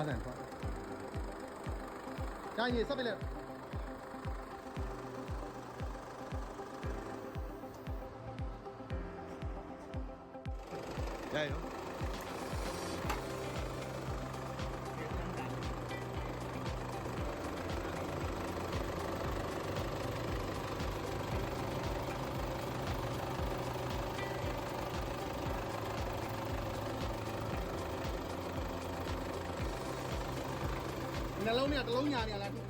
5ဆန်ထွက်ကြာရင်ဆက်ပြလိုက်ရရနော်နှလုံးနဲ့တစ်လုံးညာနေလားဒီ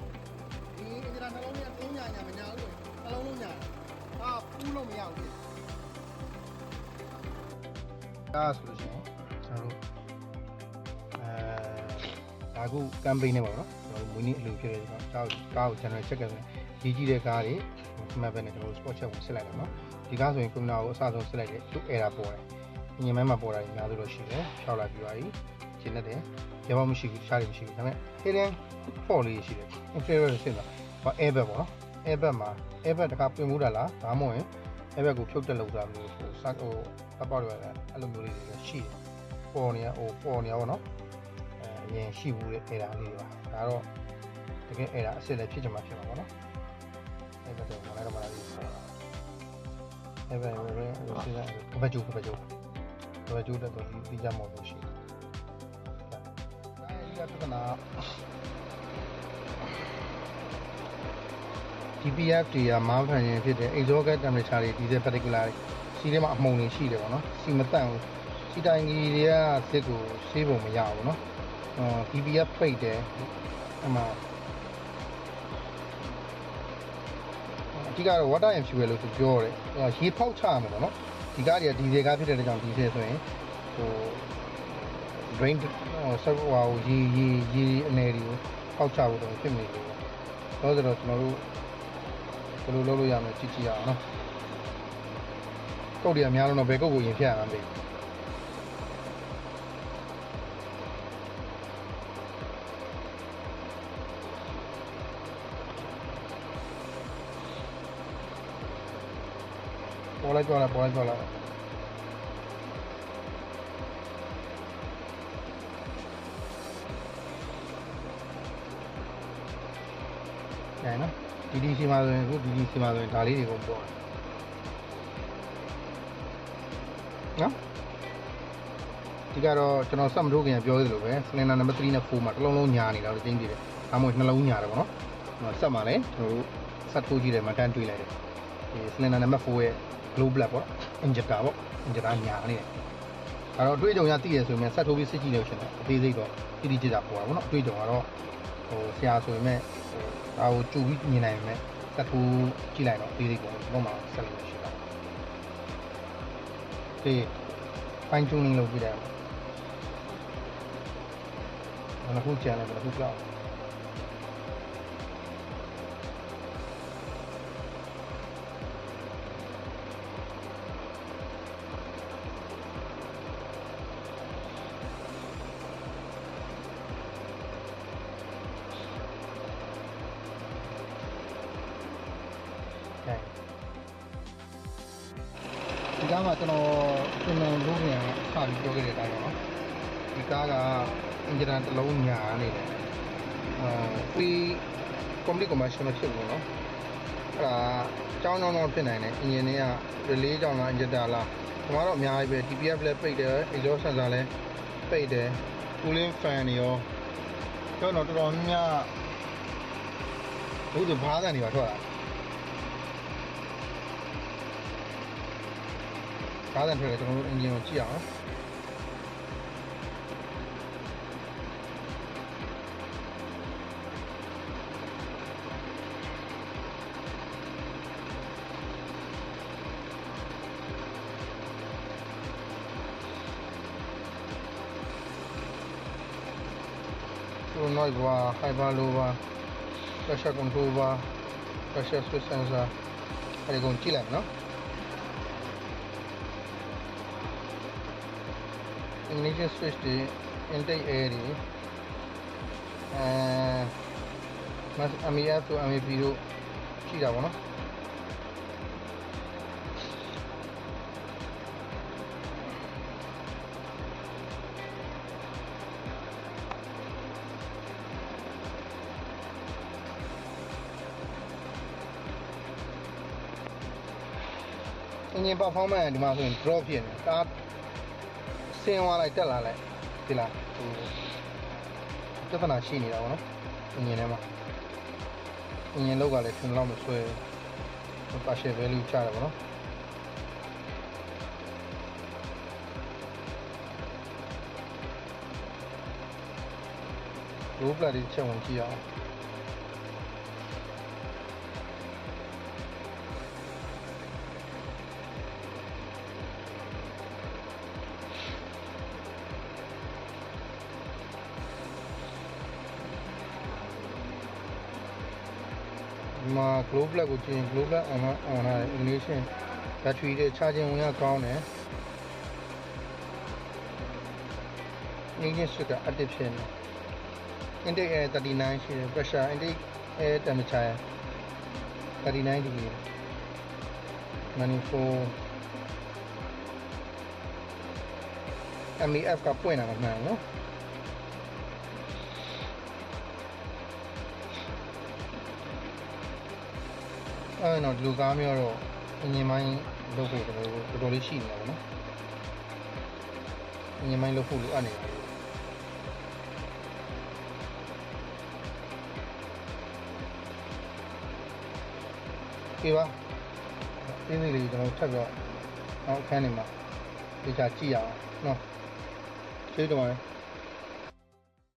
အင်ဂျင်နှလုံးနဲ့တစ်လုံးညာမညာလို့နှလုံးလုံးညာပူးလို့မရဘူးဒါဆိုလို့ရှိရင်ကျွန်တော်တို့ဒါကုကမ်ပိန်းနဲ့ပေါ့နော်ကျွန်တော်တို့မွေးနေ့အလုပ်ဖြစ်တယ်ဆိုတော့ကားကို general check လုပ်ရေးကြီးတဲ့ကားတွေမှတ်ပဲနဲ့ကျွန်တော်တို့ sport check ကိုဆက်လိုက်တယ်နော်ဒီကားဆိုရင် criminal ကိုအစဆုံးဆက်လိုက်တယ်သူ error ပေါ်တယ်အင်ဂျင်မဲမှာပေါ်တာအများစုတော့ရှိတယ်6လာပြပါပြီရှင်းတယ်ရပါမရှိဘူးရှားတယ်မရှိဘူးဒါပေမဲ့ hidden fault လေးရှိတယ် inferior ဖြစ်သွားဟော airbag ပေါ့နော် airbag မှာ airbag တခါပြင်မှုတာလားဒါမှမဟုတ်ရင် airbag ကိုဖြုတ်တက်လောက်တာမျိုးဟိုစက်ပေါက်ရတာအဲ့လိုမျိုးလေးတွေရှိတယ်ပေါ်နေပေါ့နော်အရင်ရှိဘူးတဲ့ error လေးပါဒါတော့တကယ် error အစ်စ်လည်းဖြစ်ချင်မှဖြစ်မှာပေါ့နော် airbag တော့မလိုက်တော့မလားဒီ airbag ပဲရှိတယ်ဘတ်ဂျူတက်တော့ဒီကြမော်လို့ရှိတယ်ပြဿနာ DPF တွေကမောင်းခံရင်ဖြစ်တဲ့ exhaust temperature တွေဒီစက် particular စီးထဲမှာအမှုန်တွေရှိတယ်ပေါ့နော်စီမတန့်ဘူးစီတိုင်ကြီးတွေကစစ်ကိုဆေးပုံမရဘူးเนาะDPF ဖိတ်တယ်အမှအဓိကတော့ water and fuel လို့သူပြောတယ်ရေဖောက်ချရမှာပေါ့နော်ဒီကားတွေကဒီဇယ်ကားဖြစ်တဲ့ကြောင့်ဒီဇယ်ဆိုရင်ဟို drain ဆောက်ဟိုရေအနေတွေကိုဖောက်ချဖို့တော့ဖြစ်နေတယ်တော့ဆိုတော့ကျွန်တော်တို့ဘယ်လိုလုပ်လို့ရမလဲကြည့်ရအောင်နော်ကုတ်တွေအများလုံးတော့ဘယ်ကုတ်ကိုရင်ဖြတ်ရမှာမသိဘူးပေါ်လိုက်အဲ့နော် DDC မှာဆိုရင်ဒါလေးတွေကိုပေါ်နော်ဒီကတော့ကျွန်တော်စက်မထိုးခင်ပြောသလိုပဲ cylinder number 3 နဲ့ 4မှာတစ်လုံးလုံးညာနေတာလို့သိနေတယ်ဒါမှမဟုတ်နှလုံးညာတယ်ပေါ့နော်စက်မှာလည်းကျွန်တော်တို့စက်ထိုးကြည့်တယ်မှတန်းတွေးလိုက်တယ်ဒီ cylinder number 4ရဲ့ glow black ပေါ့ injector ပေါ့ injector ညာနေတယ်ဒါတော့အတွေ့အကြုံရသိရဆိုရင်စက်ထိုးပြီးစစ်ကြည့်လို့ရှင်တယ်အသေးစိတ်တော့တိတိကျကျပေါ်တာပေါ့နော်အတွေ့အကြုံကတော့ဟိုဆရာဆိုရင်မဲ့ဒါကိုကြိုပြီးမြင်နိုင်မယ်စက်ထိုးကြည့်လိုက်တော့သေးသေးပေါ့တော့မှဆက်လို့ရှိတာဒီ fine tuning လုပ်ပြတယ်ဘာလို့ကြံလဲဘာလို့ကြောက်ဒီကားမှာကျွန်တော်လို့နေစပြီးပြောခဲ့တဲ့အတိုင်းပါနော်ဒီကားကအင်ဂျင်တစ်လုံးညာနေတယ်complete commercial မဖြစ်ဘူးနော်အဲ့ဒါကြောင်းတော့ဖြစ်နိုင်တယ်အင်ဂျင်တွေက relay ကြောင်းလား injector လားကျွန်တော်တော့အများကြီးပဲ DPF လည်းပိတ်တယ် exhaust sensor လည်းပိတ်တယ် cooling fan တွေရောကျွန်တော်တော်တော်များဘူးသူဘားကန်တွေပါထွက်လာကားတန်ထွက်တယ်ကျွန်တော်တို့အင်ဂျင်ကိုကြည့်အောင်noise ပါ hyper low ပါ pressure control ပါ pressure switch sensor အဲ့ဒီကုန်ကြည့်လိုက်နော် ignition switch တွေ intake air တွေMEF တို့ MEP တို့ကြည့်တာပေါ့နော် engine performance ဒီမှာဆိုရင် drop ဖြစ်နေဒါဆင်းသွားလိုက်တက်လာလိုက်ဒီလားဟိုပြဿနာရှိနေတာပေါ့နော် engine ထဲမှာ engine လောက်ကလည်းထင်လောက်မဆွဲ partial value ချတယ်ပေါ့နော်ရိုးပလက်တွေချက်ဝင်ကြည့်အောင်ဒီမှာ glow plug ကိုကြည့်ရင် glow plug on လာတယ် ignition battery တွေ charging ဝင်ရကောင်းတယ် engine switch က active ဖြစ်နေ intake air 39ရှိတယ် pressure intake air temperature 39 degree manifold MEF ကပွင့်တာမမှန်ဘူးနော်အဲ့တော့ဒီလိုကားမျိုးတော့အင်ဂျင်မိုင်းလုပ်ဖို့တော်တော်လေးရှိနေတာပေါ့နော်အင်ဂျင်မိုင်းလုပ်ဖို့လိုအပ်နေတာကဲပါဒီနေ့လေးကျွန်တော်ထပ်ပြီးတော့အခန်းနေမှာဒီချာကြည့်ရအောင်နော်ကျေးဇူးတင်ပါတယ်